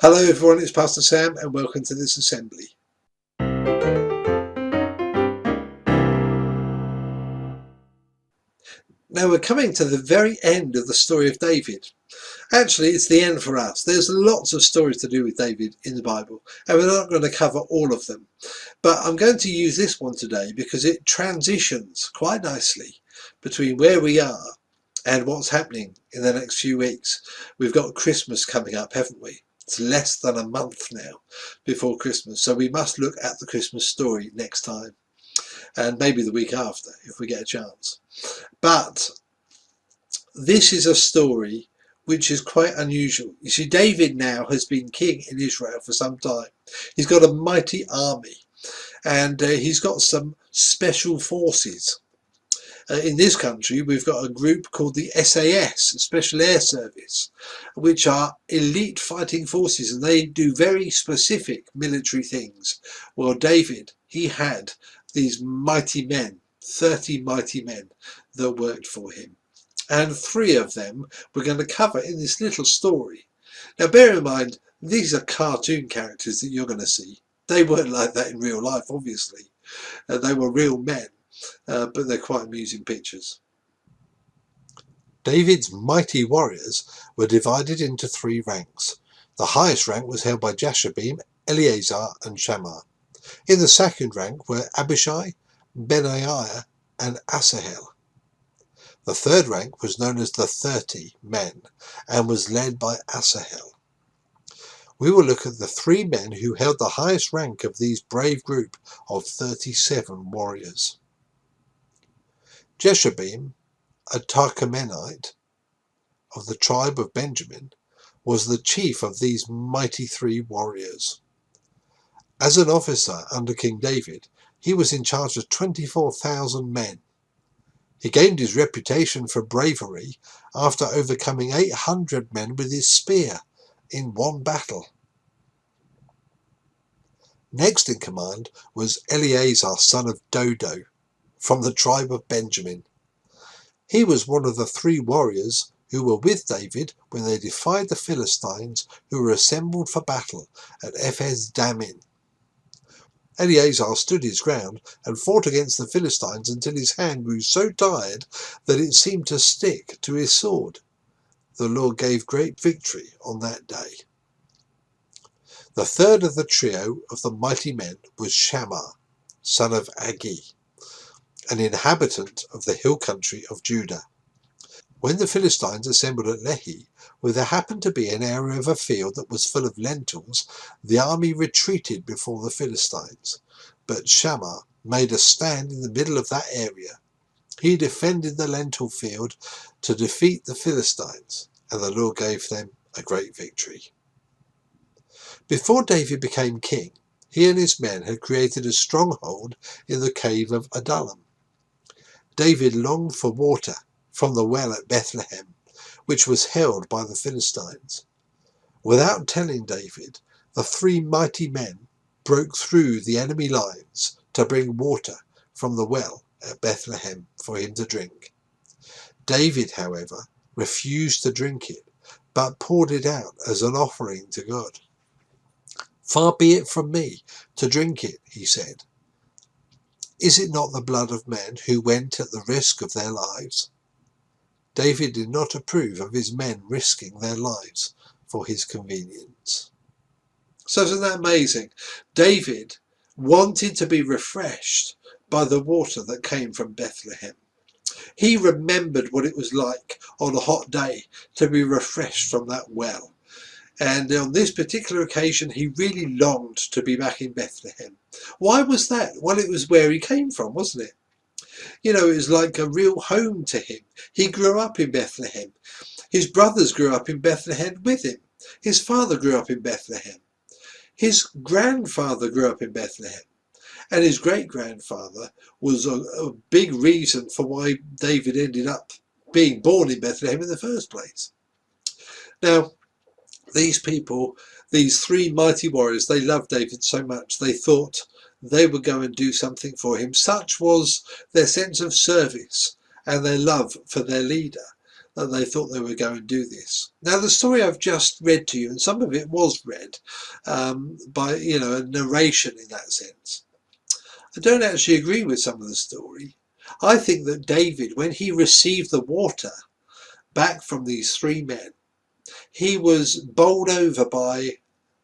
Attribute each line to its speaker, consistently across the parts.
Speaker 1: Hello everyone, it's Pastor Sam and welcome to this assembly. Now we're coming to the very end of the story of David. Actually, it's the end for us. There's lots of stories to do with David in the Bible and we're not going to cover all of them. But I'm going to use this one today because it transitions quite nicely between where we are and what's happening in the next few weeks. We've got Christmas coming up, haven't we? It's less than a month now before Christmas, so we must look at the Christmas story next time and maybe the week after if we get a chance. But this is a story which is quite unusual. You see, David now has been king in Israel for some time. He's got a mighty army and he's got some special forces. In this country, we've got a group called the SAS, Special Air Service, which are elite fighting forces, and they do very specific military things. Well, David, he had these mighty men, 30 mighty men that worked for him. And 3 of them we're going to cover in this little story. Now, bear in mind, these are cartoon characters that you're going to see. They weren't like that in real life, obviously. They were real men. But they're quite amusing pictures. David's mighty warriors were divided into 3 ranks. The highest rank was held by Jeshabim, Eliezer and Shammah. In the second rank were Abishai, Benaiah and Asahel. The third rank was known as the 30 men and was led by Asahel. We will look at the 3 men who held the highest rank of these brave group of 37 warriors. Jeshabim, a Tarchamenite of the tribe of Benjamin, was the chief of these mighty 3 warriors. As an officer under King David, he was in charge of 24,000 men. He gained his reputation for bravery after overcoming 800 men with his spear in one battle. Next in command was Eliezer, son of Dodo, from the tribe of Benjamin. He was one of the 3 warriors who were with David when they defied the Philistines who were assembled for battle at Ephes Dammim. Eliezer stood his ground and fought against the Philistines until his hand grew so tired that it seemed to stick to his sword. The Lord gave great victory on that day. The third of the trio of the mighty men was Shammah, son of Agi, an inhabitant of the hill country of Judah. When the Philistines assembled at Lehi, where there happened to be an area of a field that was full of lentils, the army retreated before the Philistines. But Shammah made a stand in the middle of that area. He defended the lentil field to defeat the Philistines, and the Lord gave them a great victory. Before David became king, he and his men had created a stronghold in the cave of Adullam. David longed for water from the well at Bethlehem, which was held by the Philistines. Without telling David, the 3 mighty men broke through the enemy lines to bring water from the well at Bethlehem for him to drink. David, however, refused to drink it, but poured it out as an offering to God. "Far be it from me to drink it," he said. "Is it not the blood of men who went at the risk of their lives?" David did not approve of his men risking their lives for his convenience. So isn't that amazing? David wanted to be refreshed by the water that came from Bethlehem. He remembered what it was like on a hot day to be refreshed from that well. And on this particular occasion, he really longed to be back in Bethlehem. Why was that? Well, it was where he came from, wasn't it? You know, it was like a real home to him. He grew up in Bethlehem. His brothers grew up in Bethlehem with him. His father grew up in Bethlehem. His grandfather grew up in Bethlehem. And his great-grandfather was a big reason for why David ended up being born in Bethlehem in the first place. Now, these people, these 3 mighty warriors, they loved David so much they thought they would go and do something for him. Such was their sense of service and their love for their leader that they thought they would go and do this. Now, the story I've just read to you, and some of it was read by, a narration in that sense. I don't actually agree with some of the story. I think that David, when he received the water back from these three men, he was bowled over by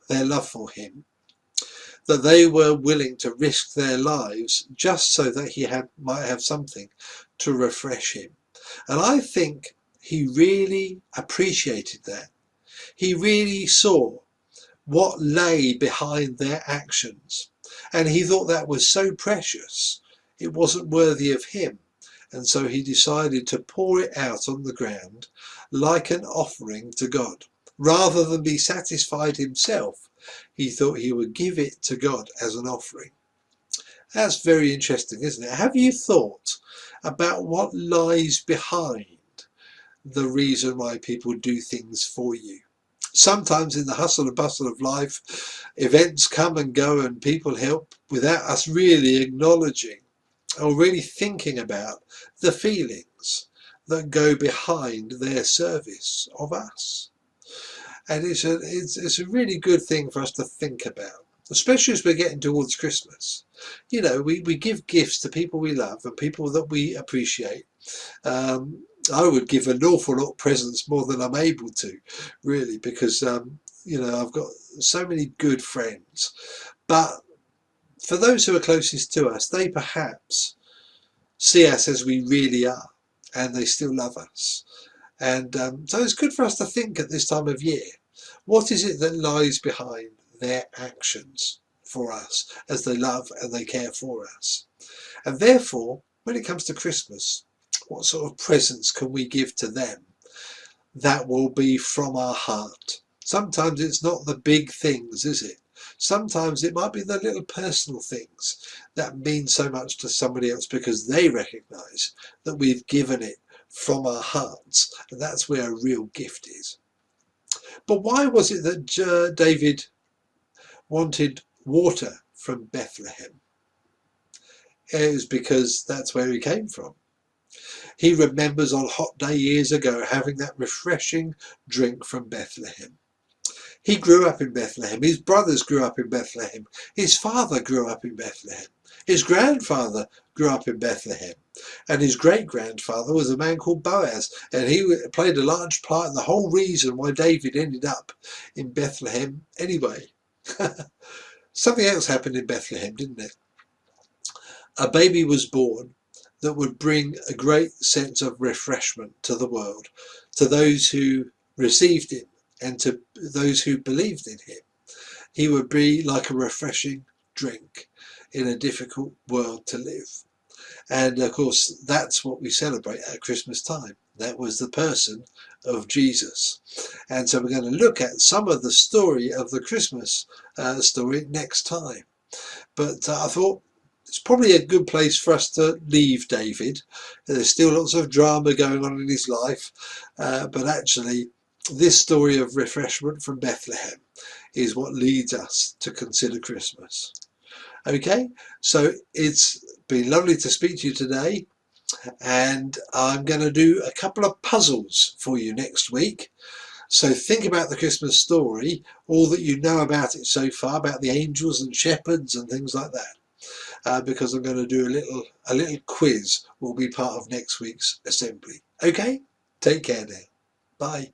Speaker 1: their love for him, that they were willing to risk their lives just so that he might have something to refresh him. And I think he really appreciated that. He really saw what lay behind their actions. And he thought that was so precious, it wasn't worthy of him. And so he decided to pour it out on the ground like an offering to God. Rather than be satisfied himself, he thought he would give it to God as an offering. That's very interesting, isn't it? Have you thought about what lies behind the reason why people do things for you? Sometimes in the hustle and bustle of life, events come and go and people help without us really acknowledging or really thinking about the feelings that go behind their service of us. And it's a really good thing for us to think about, especially as we're getting towards Christmas. We give gifts to people we love and people that we appreciate. I would give an awful lot of presents more than I'm able to, really, because, I've got so many good friends. But for those who are closest to us, they perhaps see us as we really are, and they still love us. And so it's good for us to think at this time of year, what is it that lies behind their actions for us as they love and they care for us? And therefore, when it comes to Christmas, what sort of presents can we give to them that will be from our heart? Sometimes it's not the big things, is it? Sometimes it might be the little personal things that mean so much to somebody else because they recognise that we've given it from our hearts, and that's where a real gift is. But why was it that David wanted water from Bethlehem? It was because that's where he came from. He remembers on a hot day years ago having that refreshing drink from Bethlehem. He grew up in Bethlehem. His brothers grew up in Bethlehem. His father grew up in Bethlehem. His grandfather grew up in Bethlehem. And his great-grandfather was a man called Boaz. And he played a large part in the whole reason why David ended up in Bethlehem anyway. Something else happened in Bethlehem, didn't it? A baby was born that would bring a great sense of refreshment to the world, to those who received him and to those who believed in him. He would be like a refreshing drink in a difficult world to live. And of course, that's what we celebrate at Christmas time. That was the person of Jesus. And so we're going to look at some of the story of the Christmas story next time. But I thought it's probably a good place for us to leave David. There's still lots of drama going on in his life, but actually this story of refreshment from Bethlehem is what leads us to consider Christmas. Okay, so it's been lovely to speak to you today, and I'm going to do a couple of puzzles for you next week. So think about the Christmas story, all that you know about it so far, about the angels and shepherds and things like that, because I'm going to do a little quiz will be part of next week's assembly. Okay, take care now. Bye.